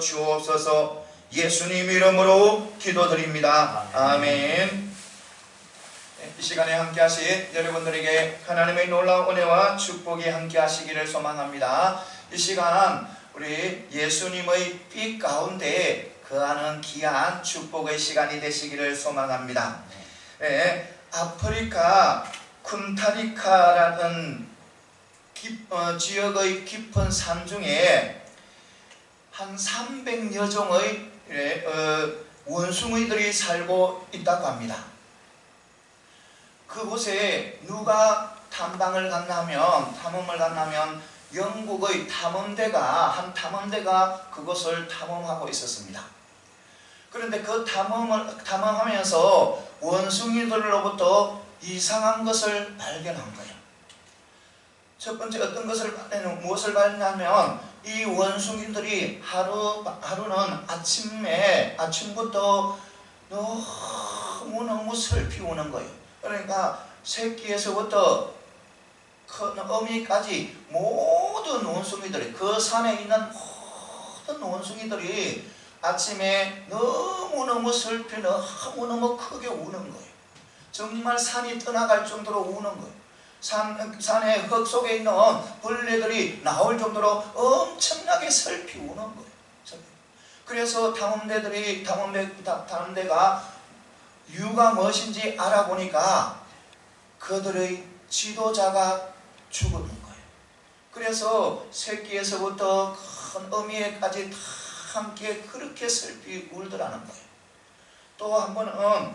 주옵소서. 예수님 이름으로 기도드립니다. 아멘. 이 시간에 함께 하신 여러분들에게 하나님의 놀라운 은혜와 축복이 함께 하시기를 소망합니다. 이 시간 우리 예수님의 빛 가운데 거하는 귀한 축복의 시간이 되시기를 소망합니다. 아프리카 쿤타리카라는 지역의 깊은 산 중에 한 300여 종의 원숭이들이 살고 있다고 합니다. 그곳에 누가 탐험을 갔냐면 영국의 한 탐험대가 그곳을 탐험하고 있었습니다. 그런데 그 탐험하면서 원숭이들로부터 이상한 것을 발견한 거예요. 첫 번째 무엇을 발견하면 이 원숭이들이 하루는 아침부터 너무너무 슬피 우는 거예요. 그러니까 새끼에서부터 큰 어미까지 모든 원숭이들이, 그 산에 있는 모든 원숭이들이 아침에 너무너무 슬피 너무너무 크게 우는 거예요. 정말 산이 떠나갈 정도로 우는 거예요. 산의 흙 속에 있는 벌레들이 나올 정도로 엄청나게 슬피 우는 거예요. 그래서 탐험대가 이유가 무엇인지 알아보니까 그들의 지도자가 죽은 거예요. 그래서 새끼에서부터 큰 어미에까지 다 함께 그렇게 슬피 울더라는 거예요. 또 한 번은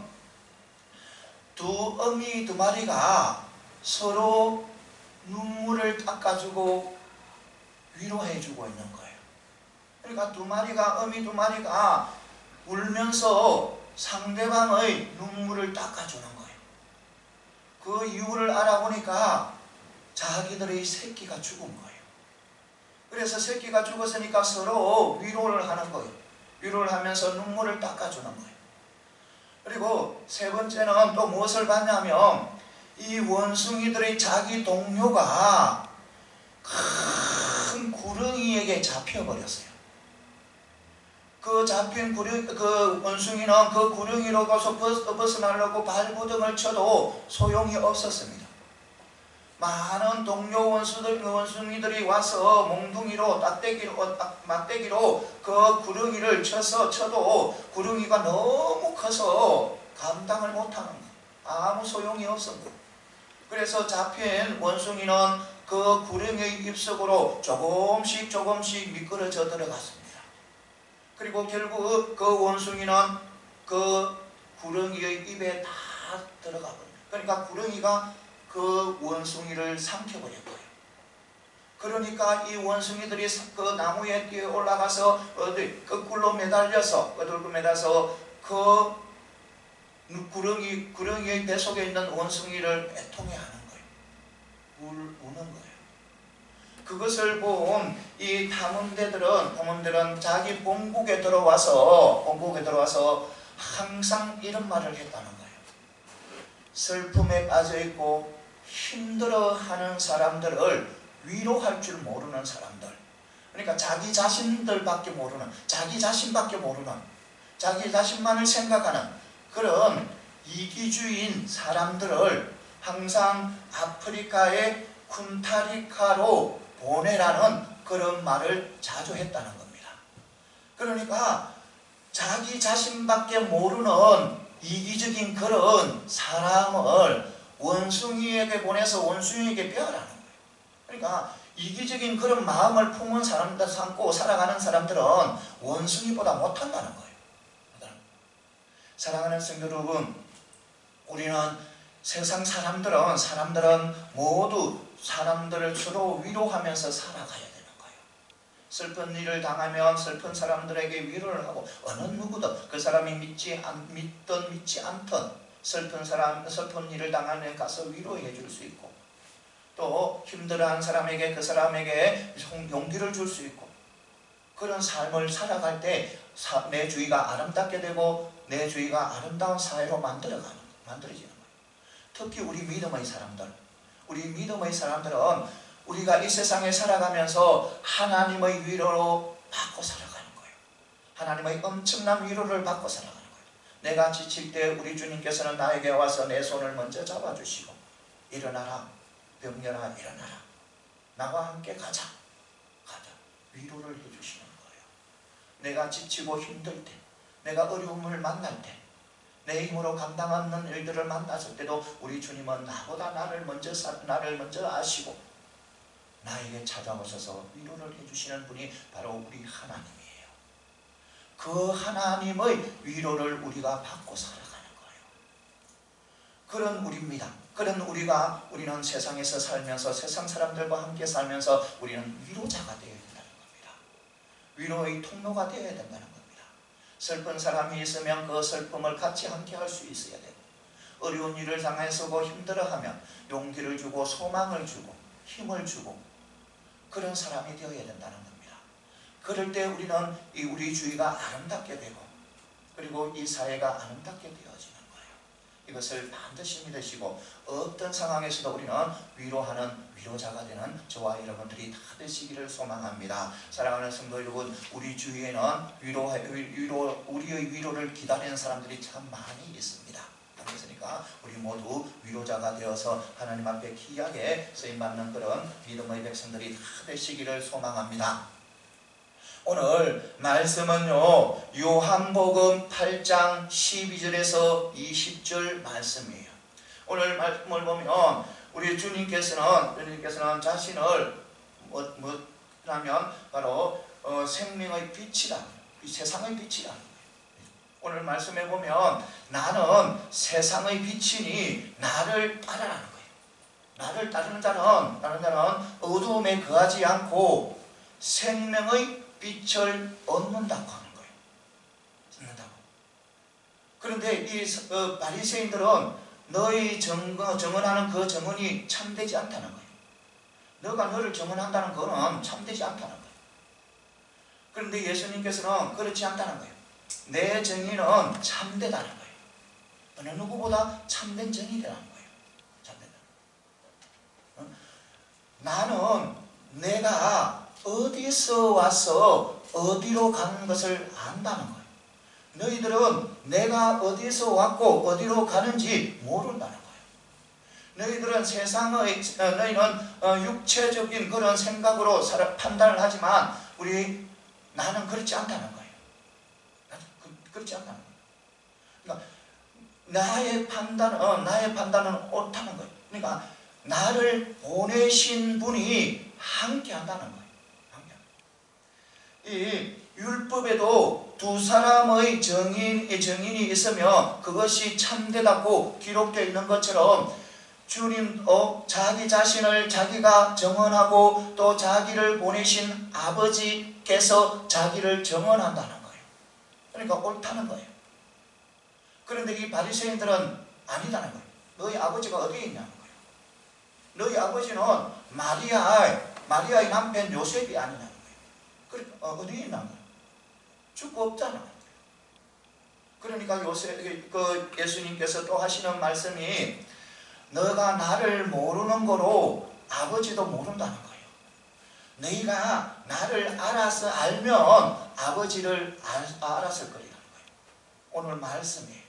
두 어미 두 마리가 서로 눈물을 닦아주고 위로해주고 있는 거예요. 그러니까 어미 두 마리가 울면서 상대방의 눈물을 닦아주는 거예요. 그 이유를 알아보니까 자기들의 새끼가 죽은 거예요. 그래서 새끼가 죽었으니까 서로 위로를 하는 거예요. 위로를 하면서 눈물을 닦아주는 거예요. 그리고 세 번째는 또 무엇을 봤냐면 이 원숭이들의 자기 동료가 큰 구렁이에게 잡혀버렸어요. 그 잡힌 그 원숭이는 그 구렁이로서 벗어나려고 발버둥을 쳐도 소용이 없었습니다. 많은 동료 원숭이들이 와서 몽둥이로 막대기로 그 구렁이를 쳐도 구렁이가 너무 커서 감당을 못하는 거예요. 아무 소용이 없었고, 그래서 잡힌 원숭이는 그 구렁이의 입속으로 조금씩 미끄러져 들어갔습니다. 그리고 결국 그 원숭이는 그 구렁이의 입에 다 들어가 버립니다. 그러니까 구렁이가 그 원숭이를 삼켜버렸고요. 그러니까 이 원숭이들이 그 나무에 뛰어 올라가서 거꾸로 매달려서 그 구렁이의 뱃속에 있는 원숭이를 애통해 하는 거예요. 우는 거예요. 그것을 본 이 탐험대들은 자기 본국에 들어와서 항상 이런 말을 했다는 거예요. 슬픔에 빠져있고 힘들어하는 사람들을 위로할 줄 모르는 사람들, 그러니까 자기 자신밖에 모르는, 자기 자신만을 생각하는 그런 이기주의인 사람들을 항상 아프리카의 쿤타리카로 보내라는 그런 말을 자주 했다는 겁니다. 그러니까 자기 자신밖에 모르는 이기적인 그런 사람을 원숭이에게 보내서 원숭이에게 배우라는 거예요. 그러니까 이기적인 그런 마음을 품은 사람들, 삼고 살아가는 사람들은 원숭이보다 못한다는 거예요. 사랑하는 성도 여러분, 우리는 세상 사람들은 모두 사람들을 서로 위로하면서 살아가야 되는 거예요. 슬픈 일을 당하면 슬픈 사람들에게 위로를 하고, 어느 누구도 그 사람이 믿든 믿지 않든 슬픈 일을 당하면 가서 위로해 줄 수 있고, 또 힘들어하는 사람에게 그 사람에게 용기를 줄 수 있고, 그런 삶을 살아갈 때 내 주위가 아름답게 되고 내 주위가 아름다운 사회로 만들어지는 거예요. 특히 우리 믿음의 사람들은 우리가 이 세상에 살아가면서 하나님의 위로로 받고 살아가는 거예요. 하나님의 엄청난 위로를 받고 살아가는 거예요. 내가 지칠 때 우리 주님께서는 나에게 와서 내 손을 먼저 잡아주시고 일어나라 병렬아 일어나라 나와 함께 가자 위로를 해주시는 거예요. 내가 지치고 힘들 때 내가 어려움을 만날 때 내 힘으로 감당하는 일들을 만났을 때도 우리 주님은 나보다 나를 먼저 아시고 나에게 찾아오셔서 위로를 해주시는 분이 바로 우리 하나님이에요. 그 하나님의 위로를 우리가 받고 살아가는 거예요. 그런 우리입니다. 그런 우리는 세상에서 살면서 세상 사람들과 함께 살면서 우리는 위로자가 되어야 된다는 겁니다. 위로의 통로가 되어야 된다는 겁니다. 슬픈 사람이 있으면 그 슬픔을 같이 함께 할 수 있어야 되고 어려운 일을 당해서고 힘들어하면 용기를 주고 소망을 주고 힘을 주고 그런 사람이 되어야 된다는 겁니다. 그럴 때 우리는 우리 주위가 아름답게 되고 그리고 이 사회가 아름답게 되어지는 거예요. 이것을 반드시 믿으시고 어떤 상황에서도 우리는 위로하는 위로자가 되는 저와 여러분들이 다 되시기를 소망합니다. 사랑하는 성도 여러분, 우리 주위에는 우리의 위로를 기다리는 사람들이 참 많이 있습니다. 그러니까 우리 모두 위로자가 되어서 하나님 앞에 귀하게 쓰임받는 그런 믿음의 백성들이 다 되시기를 소망합니다. 오늘 말씀은요 요한복음 8장 12절에서 20절 말씀이에요. 오늘 말씀을 보면 우리 주님께서는 자신을 뭐라면 바로 생명의 빛이라 세상의 빛이라 오늘 말씀에 보면 나는 세상의 빛이니 나를 따르라는 거예요. 나를 따르는 자는 어두움에 거하지 않고 생명의 빛을 얻는다고 하는 거예요. 얻는다고. 그런데 이 바리새인들은 너희 정언하는 그 정언이 참되지 않다는 거예요. 너가 너를 정언한다는 것은 참되지 않다는 거예요. 그런데 예수님께서는 그렇지 않다는 거예요. 내 정의는 참되다는 거예요. 어느 누구보다 참된 정의라는 거예요. 참된다. 나는 내가 어디서 와서 어디로 가는 것을 안다는 거예요. 너희들은 내가 어디서 왔고 어디로 가는지 모른다는 거예요. 너희들은 너희는 육체적인 그런 생각으로 판단을 하지만 나는 그렇지 않다는 거예요. 그렇지 않다는 거예요. 그러니까 나의 판단은 옳다는 거예요. 그러니까 나를 보내신 분이 함께 한다는 거예요. 이 율법에도 두 사람의 정인이 있으며 그것이 참되다고 기록되어 있는 것처럼 주님 자기 자신을 자기가 정언하고 또 자기를 보내신 아버지께서 자기를 정언한다는 거예요. 그러니까 옳다는 거예요. 그런데 이 바리새인들은 아니다는 거예요. 너희 아버지가 어디에 있냐는 거예요. 너희 아버지는 마리아의 남편 요셉이 아니냐는 거예요. 어디에 있냐는 거예요. 죽고 없잖아. 그러니까 예수님께서 또 하시는 말씀이 너가 나를 모르는 거로 아버지도 모른다는 거예요. 너희가 나를 알면 아버지를 알았을 거라는 거예요. 오늘 말씀이에요.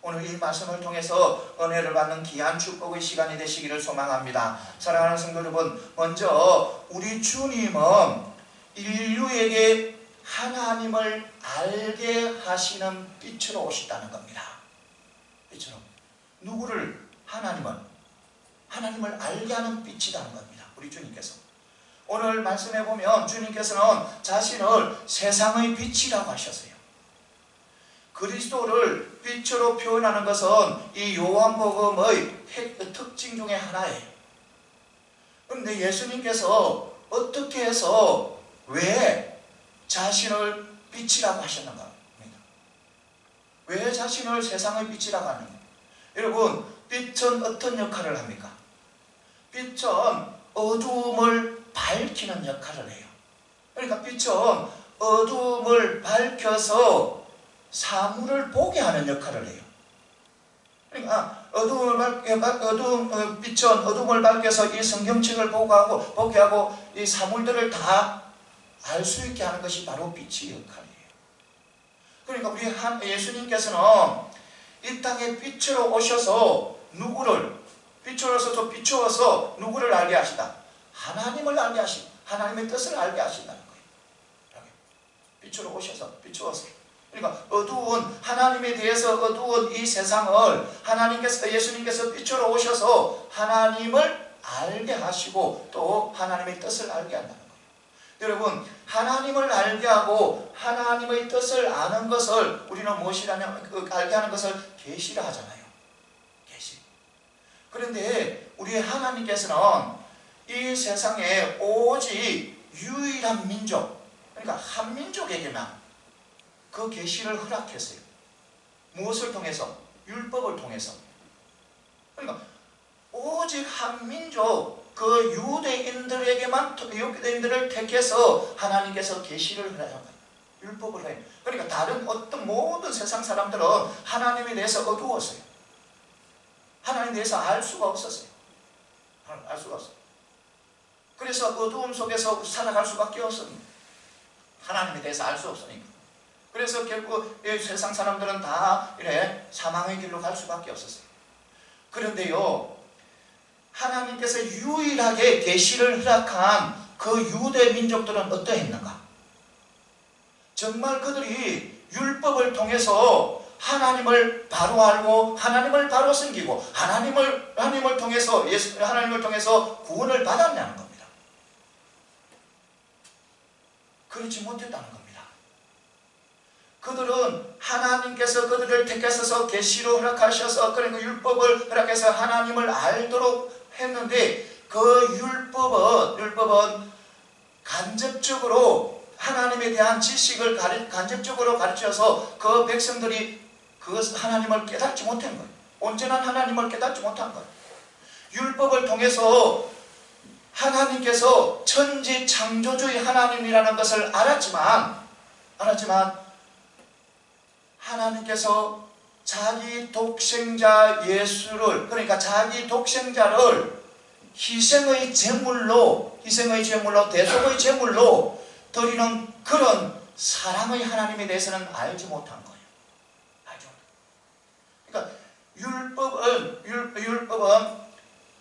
오늘 이 말씀을 통해서 은혜를 받는 귀한 축복의 시간이 되시기를 소망합니다. 사랑하는 성도 여러분, 먼저 우리 주님은 인류에게 하나님을 알게 하시는 빛으로 오셨다는 겁니다. 빛으로. 누구를? 하나님을 알게 하는 빛이라는 겁니다. 우리 주님께서. 오늘 말씀해 보면 주님께서는 자신을 세상의 빛이라고 하셨어요. 그리스도를 빛으로 표현하는 것은 이 요한복음의 특징 중에 하나예요. 그런데 예수님께서 어떻게 해서 왜 자신을 빛이라고 하셨는가 합니다. 왜 자신을 세상의 빛이라고 하는가? 여러분, 빛은 어떤 역할을 합니까? 빛은 어두움을 밝히는 역할을 해요. 그러니까 빛은 어두움을 밝혀서 사물을 보게 하는 역할을 해요. 그러니까 빛은 어두움을 밝혀서 이 성경책을 보게 하고 이 사물들을 다 알 수 있게 하는 것이 바로 빛의 역할이에요. 그러니까 우리 예수님께서는 이 땅에 빛으로 오셔서 누구를 빛으로서 비추어서 누구를 알게 하시다? 하나님을 알게 하시다. 하나님의 뜻을 알게 하신다는 거예요. 빛으로 오셔서 비추어서. 그러니까 어두운 하나님에 대해서 어두운 이 세상을 하나님께서 예수님께서 빛으로 오셔서 하나님을 알게 하시고 또 하나님의 뜻을 알게 한다는 거예요. 여러분, 하나님을 알게 하고 하나님의 뜻을 아는 것을 우리는 무엇이라면 알게 하는 것을 계시라 하잖아요. 계시. 그런데 우리 하나님께서는 이 세상에 오직 유일한 민족, 그러니까 한 민족에게만 그 계시를 허락했어요. 무엇을 통해서? 율법을 통해서. 그러니까 오직 한 민족, 그 유대인들을 택해서 하나님께서 계시를 허락한 거예요. 율법을 해요. 그러니까 다른 어떤 모든 세상 사람들은 하나님에 대해서 어두웠어요. 하나님에 대해서 알 수가 없었어요. 알 수가 없어요. 그래서 어두움 속에서 살아갈 수밖에 없습니다. 하나님에 대해서 알 수 없으니까. 그래서 결국 이 세상 사람들은 다 이래 사망의 길로 갈 수밖에 없었어요. 그런데요, 하나님께서 유일하게 계시를 허락한 그 유대 민족들은 어떠했는가? 정말 그들이 율법을 통해서 하나님을 바로 알고 하나님을 바로 섬기고 하나님을 통해서 구원을 받았냐는 겁니다. 그렇지 못했다는 겁니다. 그들은 하나님께서 그들을 택하셔서 계시로 허락하셔서 그리고 율법을 허락해서 하나님을 알도록 했는데 그 율법은 간접적으로 하나님에 대한 지식을 간접적으로 가르쳐서 그 백성들이 그 하나님을 깨닫지 못한 거예요. 온전한 하나님을 깨닫지 못한 거예요. 율법을 통해서 하나님께서 천지 창조주의 하나님이라는 것을 알았지만 하나님께서 자기 독생자 예수를, 그러니까 자기 독생자를 희생의 제물로 대속의 제물로 드리는 그런 사랑의 하나님에 대해서는 알지 못한 거예요. 알지 못한. 그러니까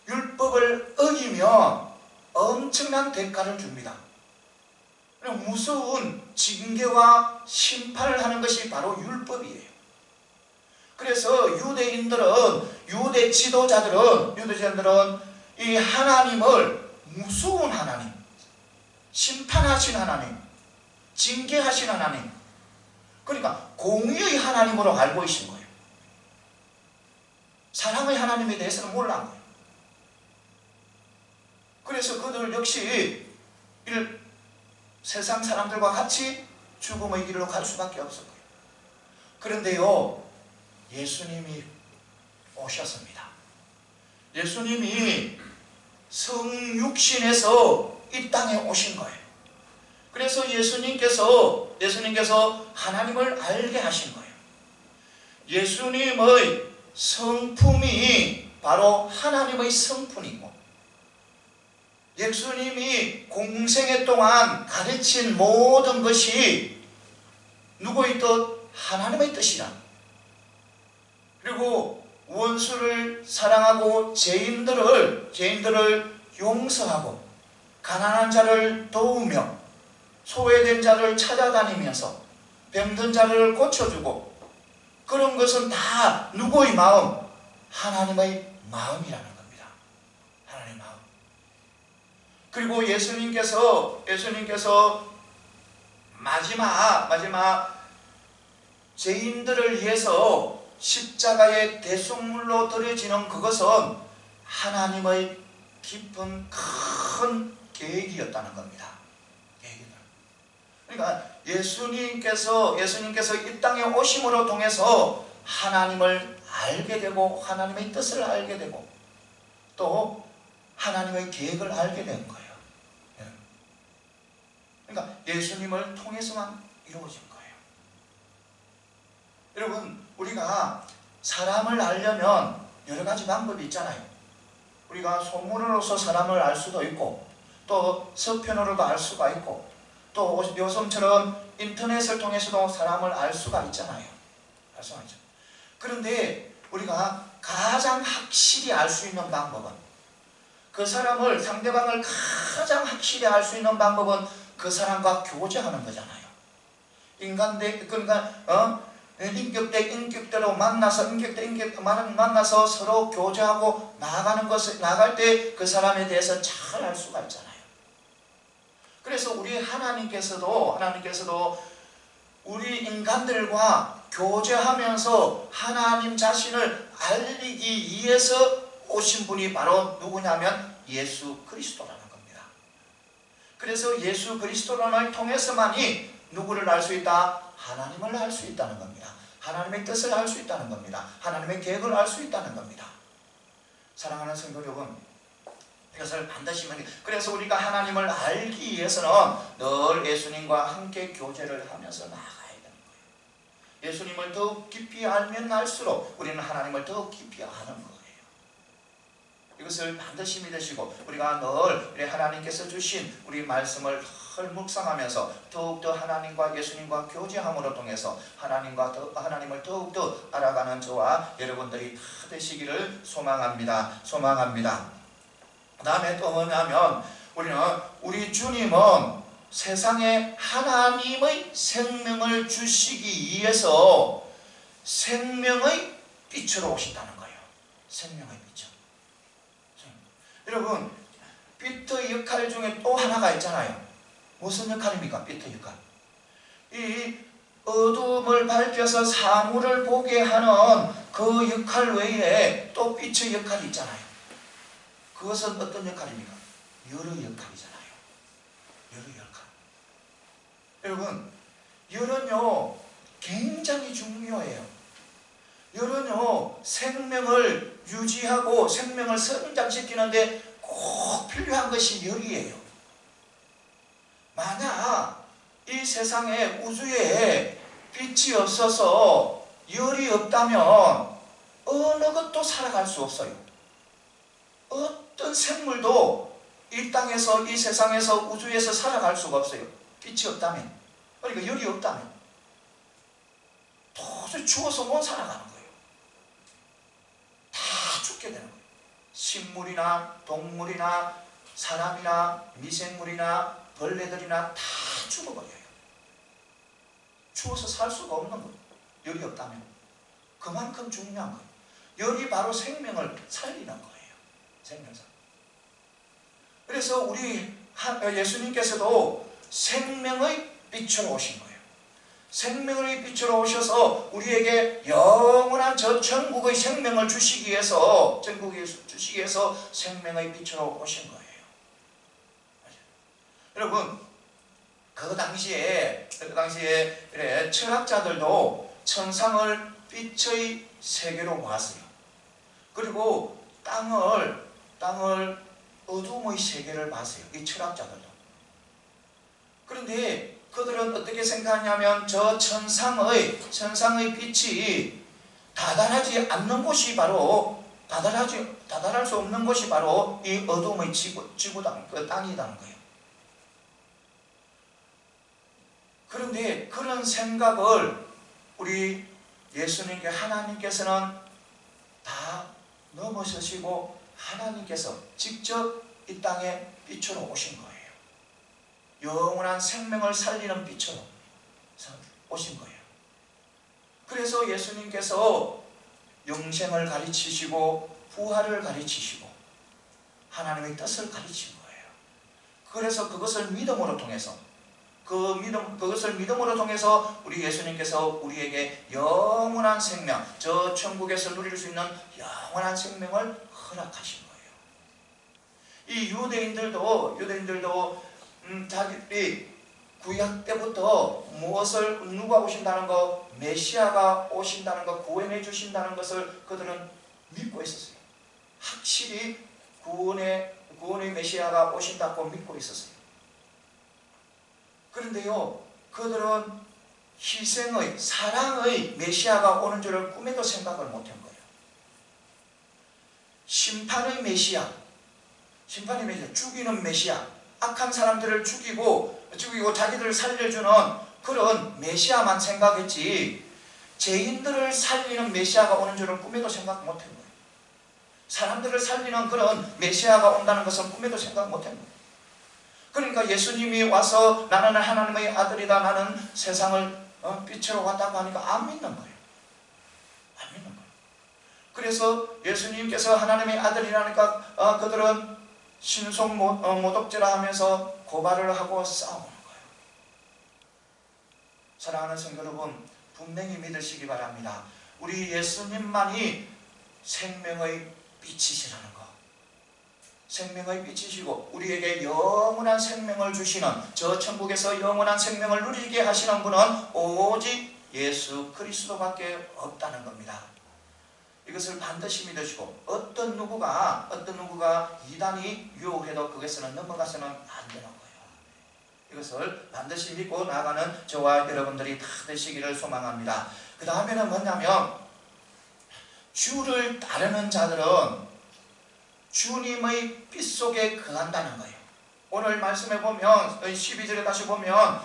율법을 어기면 엄청난 대가를 줍니다. 무서운 징계와 심판을 하는 것이 바로 율법이에요. 그래서 유대 지도자들은 이 하나님을 무서운 하나님, 심판하신 하나님, 징계하신 하나님, 그러니까 공의의 하나님으로 알고 계신 거예요. 사랑의 하나님에 대해서는 몰란 거예요. 그래서 그들 역시 세상 사람들과 같이 죽음의 길로 갈 수밖에 없었고요. 그런데요, 예수님이 오셨습니다. 예수님이 성육신에서 이 땅에 오신 거예요. 그래서 예수님께서 하나님을 알게 하신 거예요. 예수님의 성품이 바로 하나님의 성품이고, 예수님이 공생애 동안 가르친 모든 것이 누구의 뜻? 하나님의 뜻이라. 그리고 원수를 사랑하고 죄인들을 용서하고 가난한 자를 도우며 소외된 자를 찾아다니면서 병든 자를 고쳐주고, 그런 것은 다 누구의 마음? 하나님의 마음이라는 겁니다. 하나님의 마음. 그리고 예수님께서 마지막 죄인들을 위해서 십자가의 대속물로 드려지는 그것은 하나님의 깊은 큰 계획이었다는 겁니다. 그러니까 예수님께서 이 땅에 오심으로 통해서 하나님을 알게 되고 하나님의 뜻을 알게 되고 또 하나님의 계획을 알게 된 거예요. 그러니까 예수님을 통해서만 이루어진 거예요. 여러분, 우리가 사람을 알려면 여러 가지 방법이 있잖아요. 우리가 소문으로서 사람을 알 수도 있고 또 서편으로도 알 수가 있고 또 요즘처럼 인터넷을 통해서도 사람을 알 수가 있잖아요. 알 수가 있죠. 그런데 우리가 가장 확실히 알 수 있는 방법은, 그 사람을, 상대방을 가장 확실히 알 수 있는 방법은 그 사람과 교제하는 거잖아요. 인격 대 인격대로 만나서, 인격 대 인격 만나서 서로 교제하고 나갈 때 그 사람에 대해서 잘 알 수가 있잖아요. 그래서 우리 하나님께서도 우리 인간들과 교제하면서 하나님 자신을 알리기 위해서 오신 분이 바로 누구냐면 예수 그리스도라는 겁니다. 그래서 예수 그리스도를 통해서만이 누구를 알 수 있다? 하나님을 알 수 있다는 겁니다. 하나님의 뜻을 알 수 있다는 겁니다. 하나님의 계획을 알 수 있다는 겁니다. 사랑하는 성도 여러분, 이것을 반드시, 그래서 우리가 하나님을 알기 위해서는 늘 예수님과 함께 교제를 하면서 나아가야 되는 거예요. 예수님을 더욱 깊이 알면 알수록 우리는 하나님을 더욱 깊이 아는 거예요. 이것을 반드시 믿으시고, 우리가 늘 하나님께서 주신 우리 말씀을 늘 묵상하면서 더욱더 하나님과 예수님과 교제함으로 통해서 하나님을 더욱더 알아가는 저와 여러분들이 다 되시기를 소망합니다. 그 다음에 또 뭐냐면, 우리 주님은 세상에 하나님의 생명을 주시기 위해서 생명의 빛으로 오신다는 거예요. 생명의 빛으로. 여러분, 빛의 역할 중에 또 하나가 있잖아요. 무슨 역할입니까? 빛의 역할. 이 어둠을 밝혀서 사물을 보게 하는 그 역할 외에 또 빛의 역할이 있잖아요. 그것은 어떤 역할입니까? 열의 역할이잖아요. 열의 역할. 여러분, 열은요 굉장히 중요해요. 열은요 생명을 유지하고 생명을 성장시키는데 꼭 필요한 것이 열이에요. 만약 이 세상에, 우주에 빛이 없어서 열이 없다면 어느 것도 살아갈 수 없어요. 어떤 생물도 이 땅에서, 이 세상에서, 우주에서 살아갈 수가 없어요. 빛이 없다면. 그러니까 열이 없다면 도저히 죽어서 못 살아가는 거예요. 다 죽게 되는 거예요. 식물이나 동물이나 사람이나 미생물이나 벌레들이나 다 죽어버려요. 죽어서 살 수가 없는 거예요. 열이 없다면. 그만큼 중요한 거예요. 열이 바로 생명을 살리는 거예요. 생명상. 그래서 우리 예수님께서도 생명의 빛으로 오신 거예요. 생명의 빛으로 오셔서 우리에게 영원한 저 천국의 생명을 주시기 위해서, 생명의 빛으로 오신 거예요. 여러분, 그 당시에 철학자들도 천상을 빛의 세계로 보았어요. 그리고 땅을 어둠의 세계를 봤어요. 이 철학자들도. 그런데 그들은 어떻게 생각하냐면, 저 천상의 빛이 다다르지 않는 곳이 바로, 다다를 수 없는 곳이 바로 이 어둠의 지구당, 그 땅이라는 거예요. 그런데 그런 생각을 우리 예수님께, 하나님께서는 다 넘어서시고 하나님께서 직접 이 땅에 빛으로 오신 거예요. 영원한 생명을 살리는 빛으로 오신 거예요. 그래서 예수님께서 영생을 가르치시고 부활을 가르치시고 하나님의 뜻을 가르친 거예요. 그래서 그것을 믿음으로 통해서, 그것을 믿음으로 통해서 우리 예수님께서 우리에게 영원한 생명, 저 천국에서 누릴 수 있는 영원한 생명을 허락하신 거예요. 이 유대인들도 자기들이 구약 때부터 누가 오신다는 것, 메시아가 오신다는 것, 구원해 주신다는 것을 그들은 믿고 있었어요. 확실히 구원의 메시아가 오신다고 믿고 있었어요. 그런데요, 그들은 희생의, 사랑의 메시아가 오는 줄을 꿈에도 생각을 못한 거예요. 심판의 메시아, 죽이는 메시아, 악한 사람들을 죽이고 죽이고 자기들을 살려주는 그런 메시아만 생각했지 죄인들을 살리는 메시아가 오는 줄은 꿈에도 생각 못한 거예요. 사람들을 살리는 그런 메시아가 온다는 것은 꿈에도 생각 못한 거예요. 그러니까 예수님이 와서 나는 하나님의 아들이다, 나는 세상을 빛으로 왔다고 하니까 안 믿는 거예요. 안 믿는 거예요. 그래서 예수님께서 하나님의 아들이라니까 그들은 신속 모독죄라 하면서 고발을 하고 싸우는 거예요. 사랑하는 성도 여러분, 분명히 믿으시기 바랍니다. 우리 예수님만이 생명의 빛이시라는 것, 생명의 빛이시고 우리에게 영원한 생명을 주시는, 저 천국에서 영원한 생명을 누리게 하시는 분은 오직 예수 그리스도밖에 없다는 겁니다. 이것을 반드시 믿으시고 어떤 누구가 이단이 유혹해도 그것에는 넘어가서는 안 되는 거예요. 이것을 반드시 믿고 나가는 저와 여러분들이 다 되시기를 소망합니다. 그 다음에는 뭐냐면 주를 따르는 자들은 주님의 빛 속에 거한다는 거예요. 오늘 말씀에 보면 12절에 다시 보면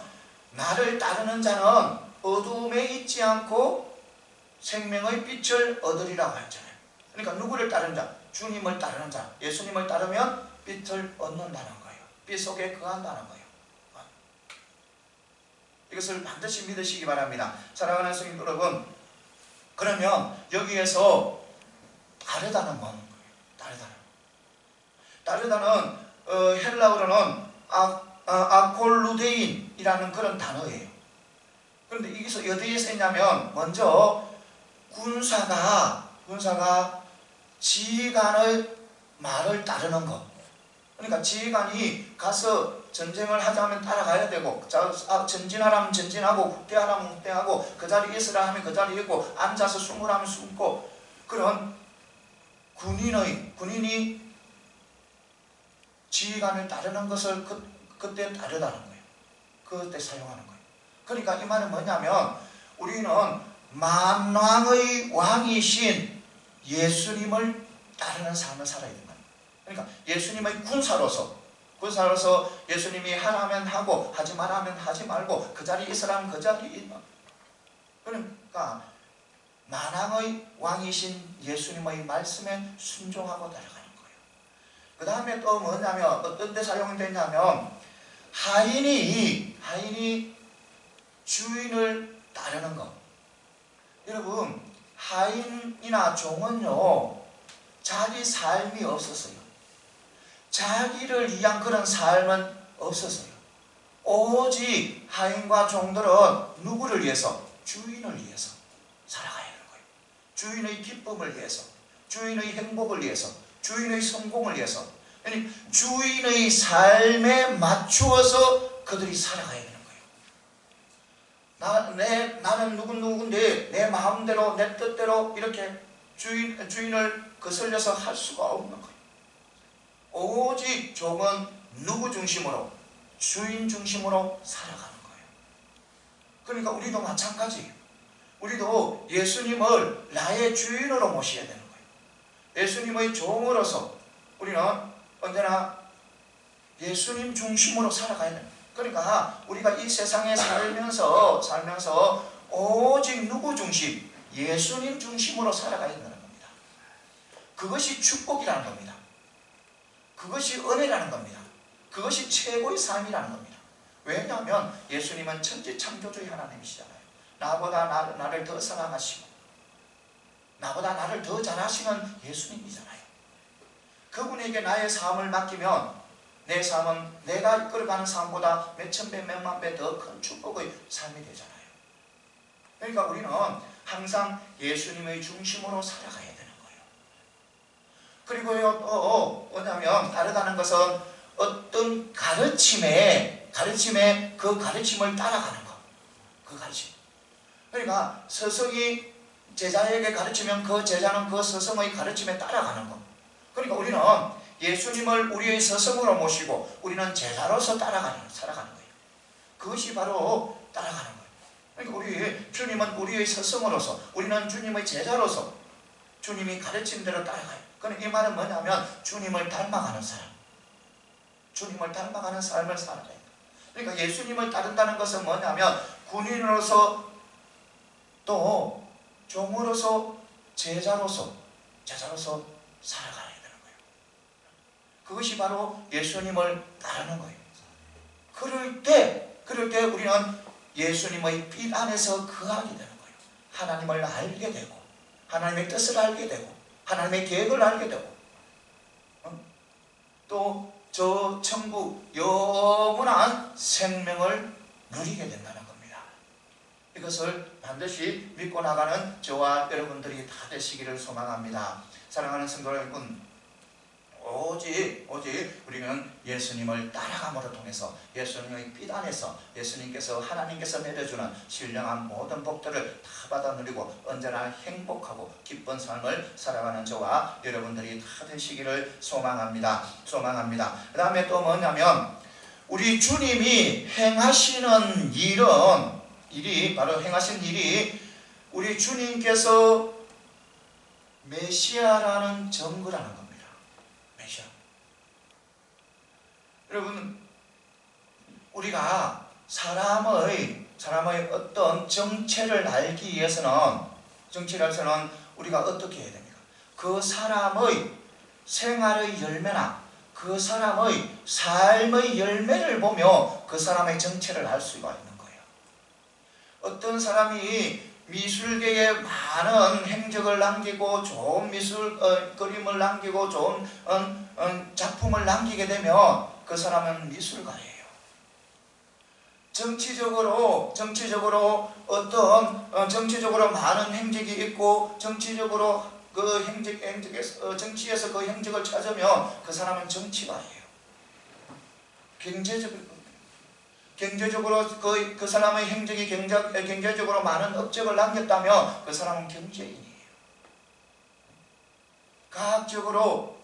나를 따르는 자는 어둠에 있지 않고 생명의 빛을 얻으리라고 했잖아요. 그러니까 누구를 따르는 자? 주님을 따르는 자, 예수님을 따르면 빛을 얻는다는 거예요. 빛 속에 거한다는 거예요. 이것을 반드시 믿으시기 바랍니다. 사랑하는 성도 여러분, 그러면 여기에서 따르다는 건 따르다는 헬라어로는 아콜루데인이라는 그런 단어예요. 그런데 여기서 어디에 쓰이냐면 먼저 군사가 지휘관의 말을 따르는 것. 그러니까 지휘관이 가서 전쟁을 하자면 따라가야 되고, 전진하라면 전진하고, 후퇴하라면 후퇴하고, 그 자리에 있으라 하면 그 자리에 있고, 앉아서 숨으라면 숨고, 그런 군인이 지휘관을 따르는 것을 그때 따르다는 거예요. 그때 사용하는 거예요. 그러니까 이 말은 뭐냐면 우리는 만왕의 왕이신 예수님을 따르는 삶을 살아야 된다. 그러니까 예수님의 군사로서 예수님이 하라면 하고 하지 말라면 하지 말고 그 자리에 있으라면 그 자리에 있는, 그러니까 만왕의 왕이신 예수님의 말씀에 순종하고 따라가는 거예요. 그 다음에 또 뭐냐면 어떤 데 사용되냐면 하인이 주인을 따르는 것. 여러분, 하인이나 종은요 자기 삶이 없었어요. 자기를 위한 그런 삶은 없었어요. 오직 하인과 종들은 누구를 위해서? 주인을 위해서 살아가야 하는 거예요. 주인의 기쁨을 위해서, 주인의 행복을 위해서, 주인의 성공을 위해서, 주인의 삶에 맞추어서 그들이 살아가야 되는 거예요. 나는 누군데 내 마음대로 내 뜻대로 이렇게 주인을 거슬려서 할 수가 없는 거예요. 오직 종은 누구 중심으로? 주인 중심으로 살아가는 거예요. 그러니까 우리도 마찬가지예요. 우리도 예수님을 나의 주인으로 모셔야 되는 거예요. 예수님의 종으로서 우리는 언제나 예수님 중심으로 살아가야 돼요. 그러니까 우리가 이 세상에 살면서 오직 누구 중심? 예수님 중심으로 살아가야 된다는 겁니다. 그것이 축복이라는 겁니다. 그것이 은혜라는 겁니다. 그것이 최고의 삶이라는 겁니다. 왜냐하면 예수님은 천지창조주의 하나님이시잖아요. 나보다 나를 더 사랑하시고 나보다 나를 더 잘하시는 예수님이잖아요. 그분에게 나의 삶을 맡기면 내 삶은 내가 이끌어가는 삶보다 몇천 배, 몇만 배 더 큰 축복의 삶이 되잖아요. 그러니까 우리는 항상 예수님의 중심으로 살아가야 되는 거예요. 그리고요 또 뭐냐면 다르다는 것은 어떤 가르침에 그 가르침을 따라가는 것. 그 가르침. 그러니까 스승이 제자에게 가르치면 그 제자는 그 스승의 가르침에 따라가는 것. 그러니까 우리는 예수님을 우리의 스승으로 모시고 우리는 제자로서 살아가는 거예요. 그것이 바로 따라가는 거예요. 그러니까 주님은 우리의 스승으로서, 우리는 주님의 제자로서 주님이 가르친 대로 따라가요. 그러니까 이 말은 뭐냐면 주님을 닮아가는 사람, 주님을 닮아가는 삶을 살아가요. 그러니까 예수님을 따른다는 것은 뭐냐면 군인으로서 또 종으로서 제자로서 살아가야 되는 거예요. 그것이 바로 예수님을 따르는 거예요. 그럴 때 우리는 예수님의 빛 안에서 거하게 되는 거예요. 하나님을 알게 되고 하나님의 뜻을 알게 되고 하나님의 계획을 알게 되고 또 저 천국 영원한 생명을 누리게 된다는 겁니다. 이것을 반드시 믿고 나가는 저와 여러분들이 다 되시기를 소망합니다. 사랑하는 성도 여러분, 오직 우리는 예수님을 따라감으로 통해서 예수님의 빛 안에서 예수님께서 하나님께서 내려주는 신령한 모든 복들을 다 받아 누리고 언제나 행복하고 기쁜 삶을 살아가는 저와 여러분들이 다 되시기를 소망합니다. 그 다음에 또 뭐냐면 우리 주님이 행하시는 일이 바로 행하신 일이 우리 주님께서 메시아라는 증거라는 겁니다. 메시아. 여러분, 우리가 사람의 어떤 정체를 알기 위해서는 우리가 어떻게 해야 됩니까? 그 사람의 생활의 열매나 그 사람의 삶의 열매를 보며 그 사람의 정체를 알 수가 있는 거예요. 어떤 사람이 미술계에 많은 행적을 남기고 좋은 그림을 남기고 좋은 작품을 남기게 되면 그 사람은 미술가예요. 정치적으로 많은 행적이 있고 정치적으로 그 정치에서 그 행적을 찾으면 그 사람은 정치가예요. 경제적으로 그 사람의 행적이 경제적으로 많은 업적을 남겼다면 그 사람은 경제인이에요. 과학적으로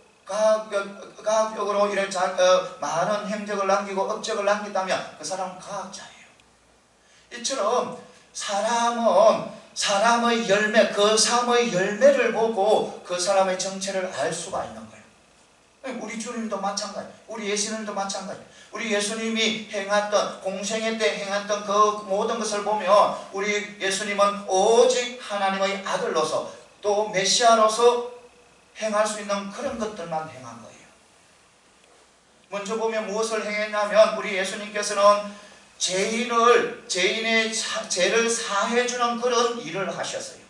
이런 많은 행적을 남기고 업적을 남겼다면 그 사람은 과학자예요. 이처럼 사람의 열매, 그 삶의 열매를 보고 그 사람의 정체를 알 수가 있는 거예요. 우리 주님도 마찬가지, 우리 예수님도 마찬가지. 우리 예수님이 공생애 때 행했던 그 모든 것을 보면 우리 예수님은 오직 하나님의 아들로서 또 메시아로서 행할 수 있는 그런 것들만 행한 거예요. 먼저 보면 무엇을 행했냐면 우리 예수님께서는 죄인의 죄를 사해주는 그런 일을 하셨어요.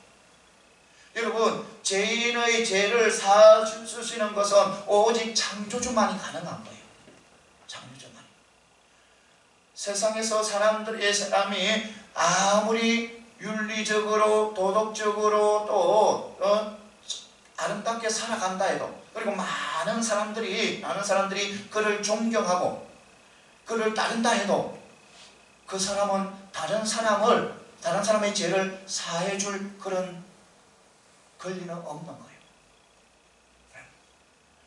여러분, 죄인의 죄를 사주시는 것은 오직 창조주만이 가능한 거예요. 창조주만이. 세상에서 사람이 아무리 윤리적으로 도덕적으로 또 아름답게 살아간다 해도, 그리고 많은 사람들이 그를 존경하고 그를 따른다 해도 그 사람은 다른 사람의 죄를 사해줄 그런 권리는 없는 거예요.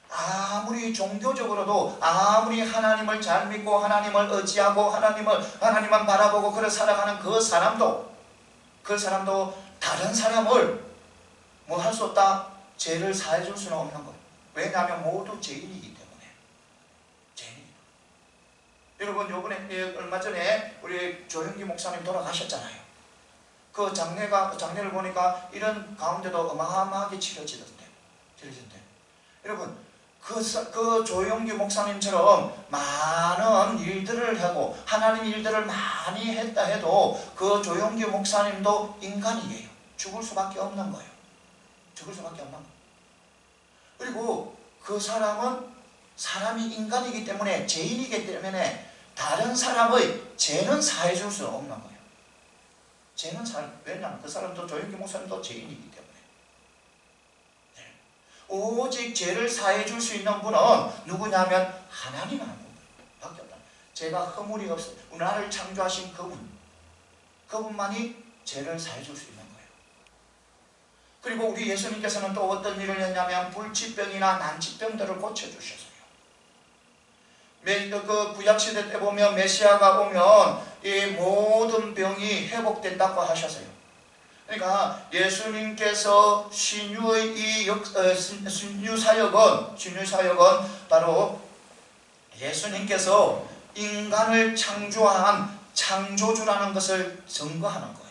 아무리 종교적으로도 아무리 하나님을 잘 믿고 하나님을 의지하고 하나님만 바라보고 그를 살아가는 그 사람도 다른 사람을 뭐 할 수 없다, 죄를 사해줄 수는 없는 거예요. 왜냐하면 모두 죄인이기 때문에. 여러분, 요번에 얼마 전에 우리 조영기 목사님 돌아가셨잖아요. 그 장례를 보니까 이런 가운데도 어마어마하게 치러지던데. 여러분, 그 조영기 목사님처럼 많은 일들을 하고 하나님 일들을 많이 했다 해도 그 조영기 목사님도 인간이에요. 죽을 수밖에 없는 거예요. 그리고 그 사람이 인간이기 때문에, 죄인이기 때문에 다른 사람의 죄는 사해줄 수는 없는 거예요. 왜냐하면 그 사람도, 조영기 목사님도 죄인이기 때문에. 오직 죄를 사해줄 수 있는 분은 누구냐면 하나님 한 분밖에 없다. 죄가 허물이 없어. 나를 창조하신 그분만이 죄를 사해줄 수 있는 거예요. 그리고 우리 예수님께서는 또 어떤 일을 했냐면 불치병이나 난치병들을 고쳐주셨어요. 그 구약시대 때 보면 메시아가 오면 이 모든 병이 회복된다고 하셨어요. 그러니까 예수님께서 신유의 신유 사역은 바로 예수님께서 인간을 창조한 창조주라는 것을 증거하는 거예요.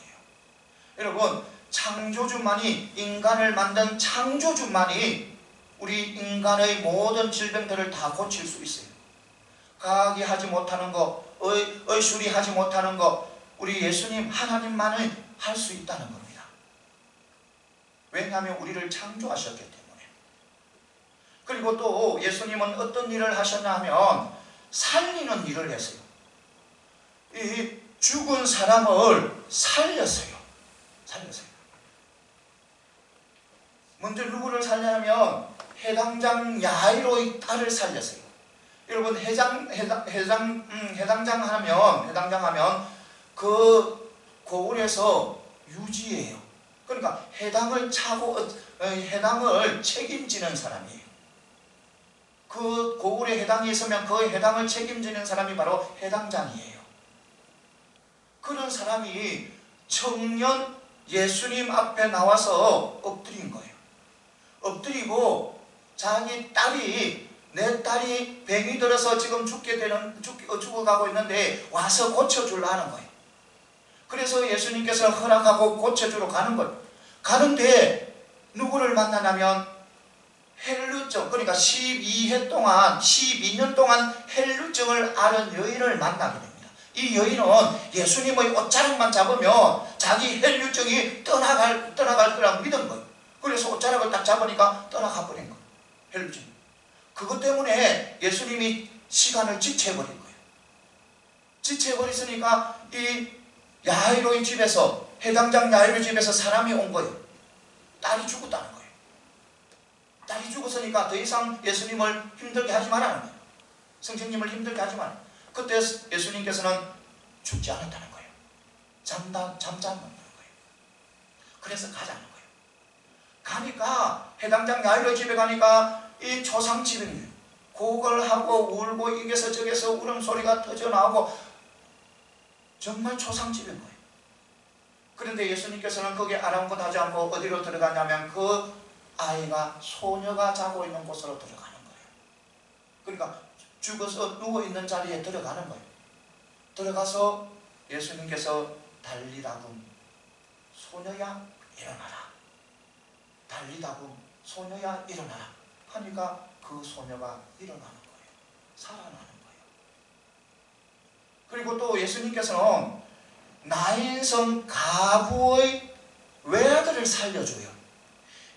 여러분, 창조주만이, 인간을 만든 창조주만이 우리 인간의 모든 질병들을 다 고칠 수 있어요. 과학이 하지 못하는 것, 의술이 하지 못하는 것, 우리 예수님 하나님만이 할 수 있다는 겁니다. 왜냐하면 우리를 창조하셨기 때문에. 그리고 또 예수님은 어떤 일을 하셨냐 하면 살리는 일을 했어요. 이 죽은 사람을 살렸어요. 먼저 누구를 살려면 해당장 야이로의 딸을 살렸어요. 여러분, 해당장 하면 그 고을에서 유지예요. 그러니까 해당을 책임지는 사람이에요. 그 고을에 해당이 있으면 그 해당을 책임지는 사람이 바로 해당장이에요. 그런 사람이 청년 예수님 앞에 나와서 엎드린 거예요. 엎드리고 자기 딸이, 내 딸이 병이 들어서 지금 죽어가고 있는데 와서 고쳐주려는 거예요. 그래서 예수님께서 허락하고 고쳐주러 가는 거예요. 가는데 누구를 만나냐면 헬루증, 그러니까 12년 동안 헬루증을 앓은 여인을 만나게 됩니다. 이 여인은 예수님의 옷자락만 잡으면 자기 헬루증이 떠나갈 거라고 믿은 거예요. 그래서 옷자락을 딱 잡으니까 떠나가 버린 거예요. 헬루증. 그것 때문에 예수님이 시간을 지체해버린 거예요. 지체해버렸으니까 이 야이로의 집에서, 해당장 야이로의 집에서 사람이 온 거예요. 딸이 죽었다는 거예요. 딸이 죽었으니까 더 이상 예수님을 힘들게 하지 말라는 거예요. 선생님을 힘들게 하지 말아요. 그때 예수님께서는 죽지 않았다는 거예요. 잠잠 않는 거예요. 그래서 가자는 거예요. 가니까 해당장 야이로 집에 가니까 이 초상집입니다. 고걸하고 울고 이게서 저게서 울음소리가 터져나오고 정말 초상집인 거예요. 그런데 예수님께서는 거기에 아랑곳 하지 않고 어디로 들어가냐면 그 아이가, 소녀가 자고 있는 곳으로 들어가는 거예요. 그러니까 죽어서 누워있는 자리에 들어가는 거예요. 들어가서 예수님께서 달리다금 소녀야 일어나라, 달리다금 소녀야 일어나라 하니까 그 소녀가 일어나는 거예요. 살아나는 거예요. 그리고 또 예수님께서는 나인성 가부의 외아들을 살려줘요.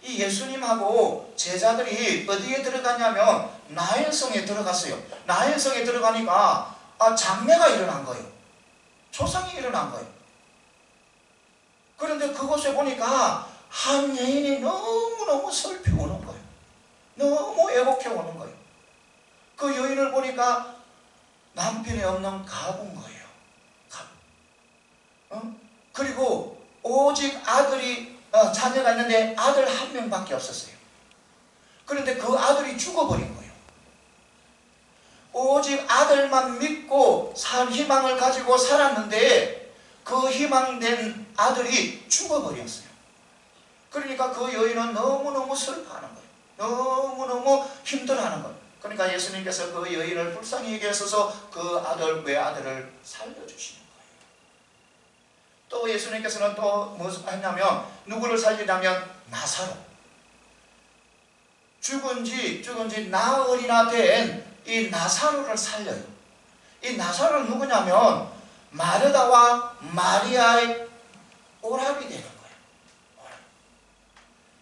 이 예수님하고 제자들이 어디에 들어가냐면 나인성에 들어갔어요. 나인성에 들어가니까 장례가 일어난 거예요. 초상이 일어난 거예요. 그런데 그곳에 보니까 한 여인이 너무너무 슬피 오는 거예요. 너무 애곡해 오는 거예요. 그 여인을 보니까 남편이 없는 가부인 거예요. 그리고 오직 아들이, 자녀가 있는데 아들 한 명밖에 없었어요. 그런데 그 아들이 죽어버린 거예요. 오직 아들만 믿고 희망을 가지고 살았는데 그 희망된 아들이 죽어버렸어요. 그러니까 그 여인은 너무너무 슬퍼하는 거예요. 너무너무 힘들어하는 거예요. 그러니까 예수님께서 그 여인을 불쌍히 여기셔서 그 외아들을 살려주시는 거예요. 또 예수님께서는 또 무엇을 했냐면 누구를 살리냐면 나사로. 죽은 지 나흘이나 된 이 나사로를 살려요. 이 나사로는 누구냐면 마르다와 마리아의 오랍이 되는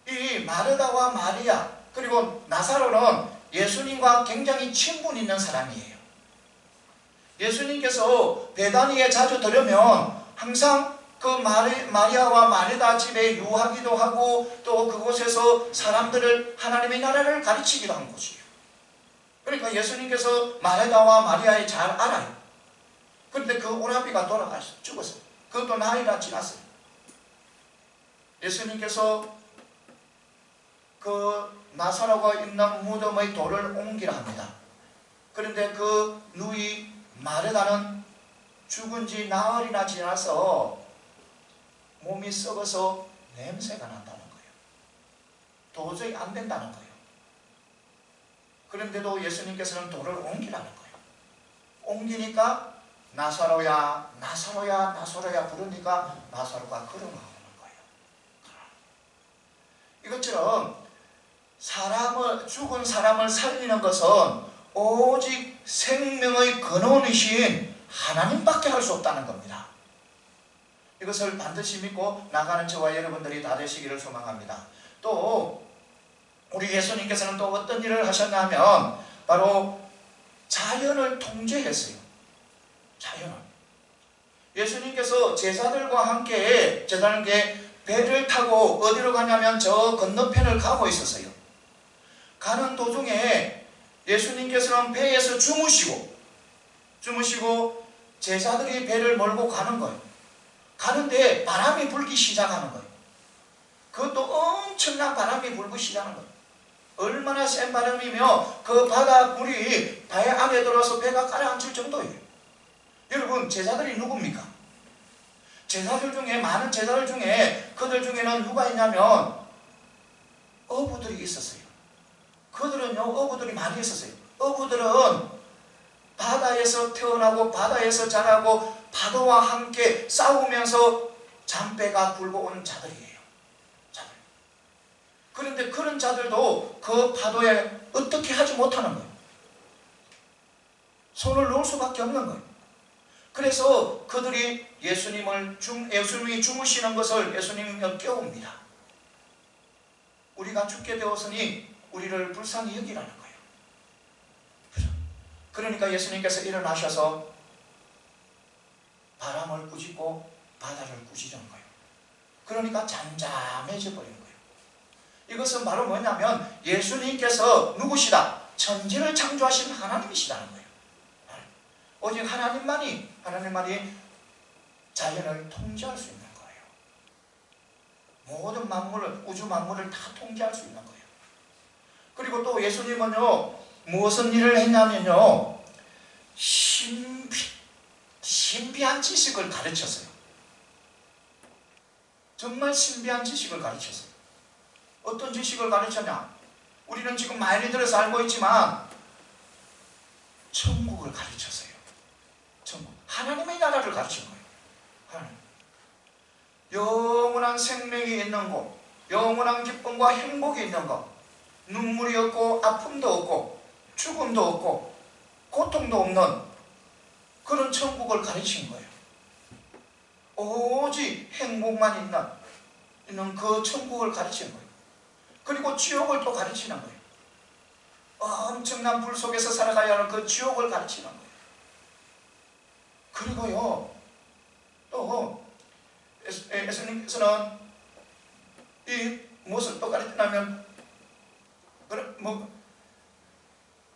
거예요. 이 마르다와 마리아 그리고 나사로는 예수님과 굉장히 친분 있는 사람이에요. 예수님께서 베다니에 자주 들으면 항상 그 마리아와 마르다 집에 유하기도 하고 또 그곳에서 사람들을 하나님의 나라를 가르치기도 한 곳이에요. 그러니까 예수님께서 마르다와 마리아를 잘 알아요. 그런데 그 오라비가 돌아가서 죽었어요. 그것도 나이가 지났어요. 예수님께서 그 나사로가 있는 무덤의 돌을 옮기라 합니다. 그런데 그 누이 마르다는 죽은 지 나흘이나 지나서 몸이 썩어서 냄새가 난다는 거예요. 도저히 안 된다는 거예요. 그런데도 예수님께서는 돌을 옮기라는 거예요. 옮기니까 나사로야 나사로야 나사로야 부르니까 나사로가 걸어나오는 거예요. 이것처럼 죽은 사람을 살리는 것은 오직 생명의 근원이신 하나님밖에 할 수 없다는 겁니다. 이것을 반드시 믿고 나가는 저와 여러분들이 다 되시기를 소망합니다. 또 우리 예수님께서는 또 어떤 일을 하셨냐면 바로 자연을 통제했어요. 자연을. 예수님께서 제자들과 함께 배를 타고 어디로 가냐면 저 건너편을 가고 있었어요. 가는 도중에 예수님께서는 배에서 주무시고 제자들이 배를 몰고 가는 거예요. 가는데 바람이 불기 시작하는 거예요. 그것도 엄청난 바람이 불기 시작하는 거예요. 얼마나 센 바람이며 그 바닷물이 배 안에 들어서 배가 가라앉을 정도예요. 여러분, 제자들이 누굽니까? 많은 제자들 중에 그들 중에는 누가 있냐면 어부들이 있었어요. 그들은요, 어부들이 많이 있었어요. 어부들은 바다에서 태어나고 바다에서 자라고 파도와 함께 싸우면서 잔배가 굴러온 자들이에요. 자들. 그런데 그런 자들도 그 파도에 어떻게 하지 못하는 거예요. 손을 놓을 수밖에 없는 거예요. 그래서 그들이 예수님이 주무시는 것을 예수님이 깨웁니다. 우리가 죽게 되었으니 우리를 불쌍히 여기라는 거예요. 그러니까 예수님께서 일어나셔서 바람을 꾸짖고 바다를 꾸짖은 거예요. 그러니까 잠잠해져 버린 거예요. 이것은 바로 뭐냐면 예수님께서 누구시다? 천지를 창조하신 하나님이시다는 거예요. 오직 하나님만이 자연을 통제할 수 있는 거예요. 모든 만물을, 우주 만물을 다 통제할 수 있는 거예요. 그리고 또 예수님은요, 무슨 일을 했냐면요, 신비한 지식을 가르쳤어요. 정말 신비한 지식을 가르쳤어요. 어떤 지식을 가르쳤냐? 우리는 지금 많이 들어서 알고 있지만 천국을 가르쳤어요. 천국. 하나님의 나라를 가르친 거예요. 하나님. 영원한 생명이 있는 곳, 영원한 기쁨과 행복이 있는 곳, 눈물이 없고 아픔도 없고 죽음도 없고 고통도 없는 그런 천국을 가르친 거예요. 오직 행복만 있는 그 천국을 가르치는 거예요. 그리고 지옥을 또 가르치는 거예요. 엄청난 불 속에서 살아가야 하는 그 지옥을 가르치는 거예요. 그리고요, 또 예수님께서는 이 무엇을 또 가르치냐면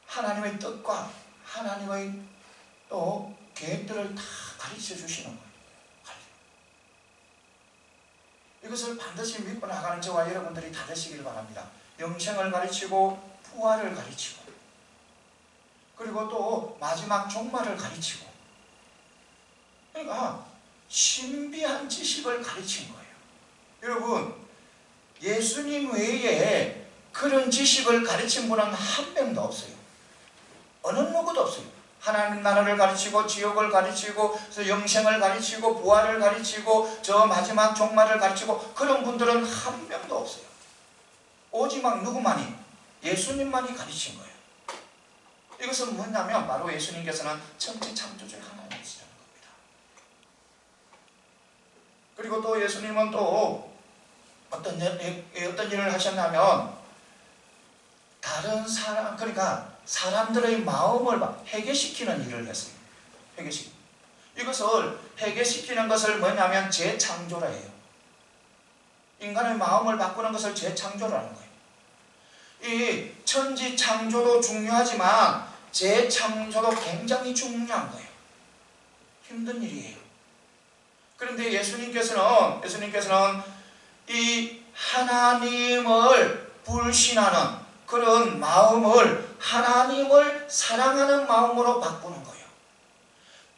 하나님의 뜻과 하나님의 또 계획들을 다 가르쳐 주시는 거예요. 이것을 반드시 믿고 나가는 저와 여러분들이 다 되시길 바랍니다. 영생을 가르치고 부활을 가르치고 그리고 또 마지막 종말을 가르치고, 그러니까 신비한 지식을 가르친 거예요. 여러분, 예수님 외에 그런 지식을 가르친 분은 한 명도 없어요. 어느 누구도 없어요. 하나님 나라를 가르치고 지옥을 가르치고 영생을 가르치고 부활을 가르치고 저 마지막 종말을 가르치고 그런 분들은 한 명도 없어요. 오직 누구만이? 예수님만이 가르친 거예요. 이것은 뭐냐면 바로 예수님께서는 천지 창조주의 하나님이시라는 겁니다. 그리고 또 예수님은 또 어떤 일을 하셨냐면 다른 사람, 그러니까 사람들의 마음을 해결시키는 일을 했어요. 이것을 해결시키는 것을 뭐냐면 재창조라 해요. 인간의 마음을 바꾸는 것을 재창조라는 거예요. 이 천지 창조도 중요하지만 재창조도 굉장히 중요한 거예요. 힘든 일이에요. 그런데 예수님께서는 이 하나님을 불신하는 그런 마음을 하나님을 사랑하는 마음으로 바꾸는 거예요.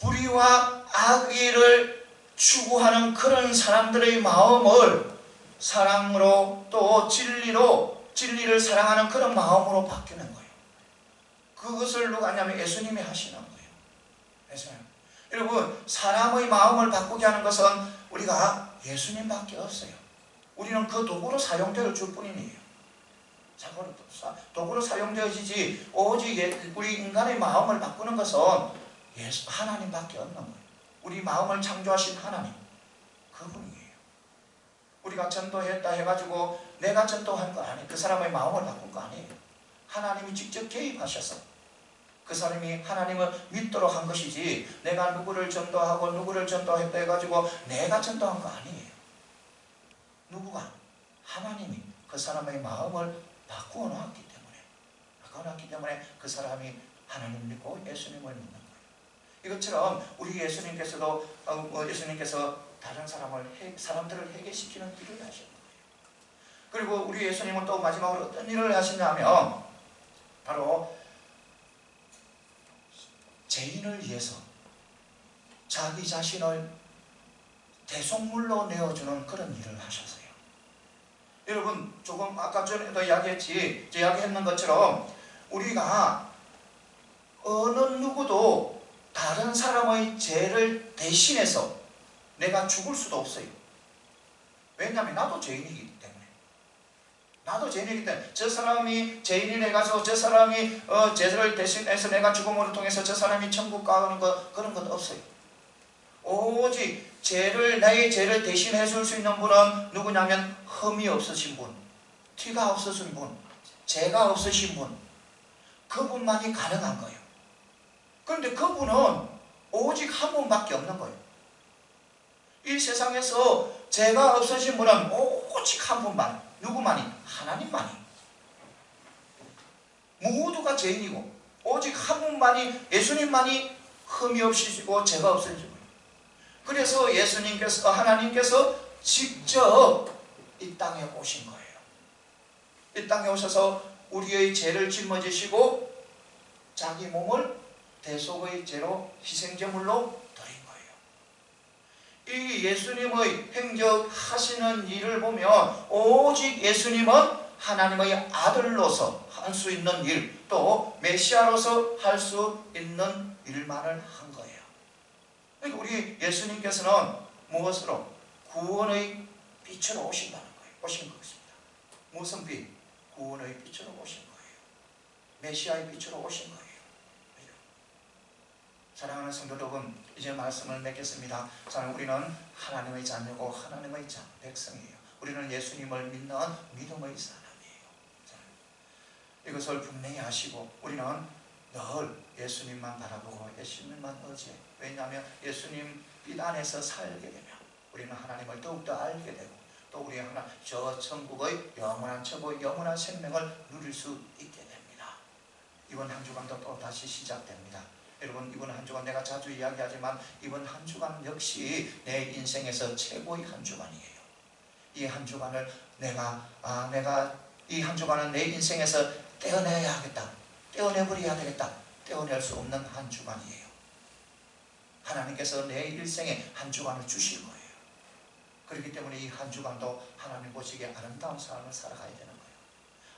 불의와 악의를 추구하는 그런 사람들의 마음을 사랑으로 또 진리를 사랑하는 그런 마음으로 바뀌는 거예요. 그것을 누가 하냐면 예수님이 하시는 거예요. 여러분, 사람의 마음을 바꾸게 하는 것은 우리가 예수님밖에 없어요. 우리는 그 도구로 사용되어 줄 뿐이에요. 도구로 사용되어지지 오직 우리 인간의 마음을 바꾸는 것은 하나님밖에 없는 거예요. 우리 마음을 창조하신 하나님, 그분이에요. 우리가 전도했다 해가지고 내가 전도한 거 아니에요. 그 사람의 마음을 바꾼 거 아니에요. 하나님이 직접 개입하셔서 그 사람이 하나님을 믿도록 한 것이지, 내가 누구를 전도하고 누구를 전도했다 해가지고 내가 전도한 거 아니에요. 누구가? 하나님이 그 사람의 마음을 바꾸어 놨기 때문에 그 사람이 하나님을 믿고 예수님을 믿는 거예요. 이것처럼 우리 예수님께서도 예수님께서 다른 사람들을 해결시키는 일을 하시는 거예요. 그리고 우리 예수님은 또 마지막으로 어떤 일을 하시냐면 바로 죄인을 위해서 자기 자신을 대속물로 내어주는 그런 일을 하셨어요. 여러분, 조금 아까 전에도 이야기했는 것처럼 우리가 어느 누구도 다른 사람의 죄를 대신해서 내가 죽을 수도 없어요. 왜냐하면 나도 죄인이기 때문에 저 사람이 죄인이래 가서 저 사람이 죄를 대신해서 내가 죽음으로 통해서 저 사람이 천국 가는 거, 그런 건 없어요. 오직 나의 죄를 대신해 줄 수 있는 분은 누구냐면 흠이 없으신 분, 티가 없으신 분, 죄가 없으신 분, 그분만이 가능한 거예요. 그런데 그분은 오직 한 분밖에 없는 거예요. 이 세상에서 죄가 없으신 분은 오직 한 분만, 누구만이? 하나님만이. 모두가 죄인이고 오직 한 분만이, 예수님만이 흠이 없으시고 죄가 없으신 거예요. 그래서 하나님께서 직접 이 땅에 오신 거예요. 이 땅에 오셔서 우리의 죄를 짊어지시고 자기 몸을 대속의 죄로 희생제물로 드린 거예요. 이 예수님의 행적하시는 일을 보면 오직 예수님은 하나님의 아들로서 할 수 있는 일, 또 메시아로서 할 수 있는 일만을 한 거예요. 그러니까 우리 예수님께서는 무엇으로? 구원의 빛으로 오신 것입니다. 무슨 빛? 구원의 빛으로 오신 거예요. 메시아의 빛으로 오신 거예요. 사랑하는 성도 여러분, 이제 말씀을 맺겠습니다. 우리는 하나님의 자녀고 하나님의 백성이에요. 우리는 예수님을 믿는 믿음의 사람이에요. 이것을 분명히 아시고 우리는 늘 예수님만 바라보고 예수님만 의지해요. 왜냐하면 예수님 빛 안에서 살게 되면 우리는 하나님을 더욱더 알게 되고 또 우리 저 천국의 영원한 천국, 영원한 생명을 누릴 수 있게 됩니다. 이번 한 주간도 또 다시 시작됩니다. 여러분, 이번 한 주간 내가 자주 이야기하지만 이번 한 주간 역시 내 인생에서 최고의 한 주간이에요. 이 한 주간을 내가 이 한 주간은 내 인생에서 떼어내야 하겠다, 떼어내버려야 되겠다, 떼어낼 수 없는 한 주간이에요. 하나님께서 내 일생에 한 주간을 주실 거예요. 그렇기 때문에 이 한 주간도 하나님 보시기에 아름다운 삶을 살아가야 되는 거예요.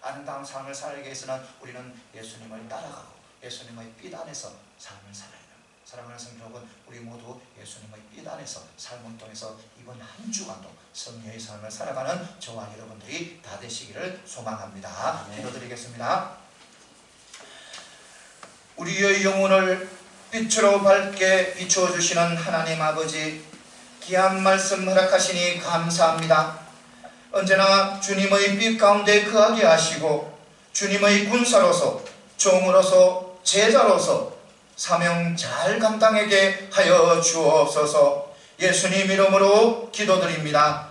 아름다운 삶을 살기 위해서는 우리는 예수님을 따라가고 예수님의 빛 안에서 삶을 살아야 돼요. 사랑하는 성도 여러분, 우리 모두 예수님의 빛 안에서 삶을 통해서 이번 한 주간도 성령의 삶을 살아가는 저와 여러분들이 다 되시기를 소망합니다. 기도드리겠습니다. 우리의 영혼을 빛으로 밝게 비추어 주시는 하나님 아버지, 귀한 말씀 허락하시니 감사합니다. 언제나 주님의 빛 가운데 거하게 하시고 주님의 군사로서, 종으로서, 제자로서 사명 잘 감당하게 하여 주옵소서. 예수님 이름으로 기도드립니다.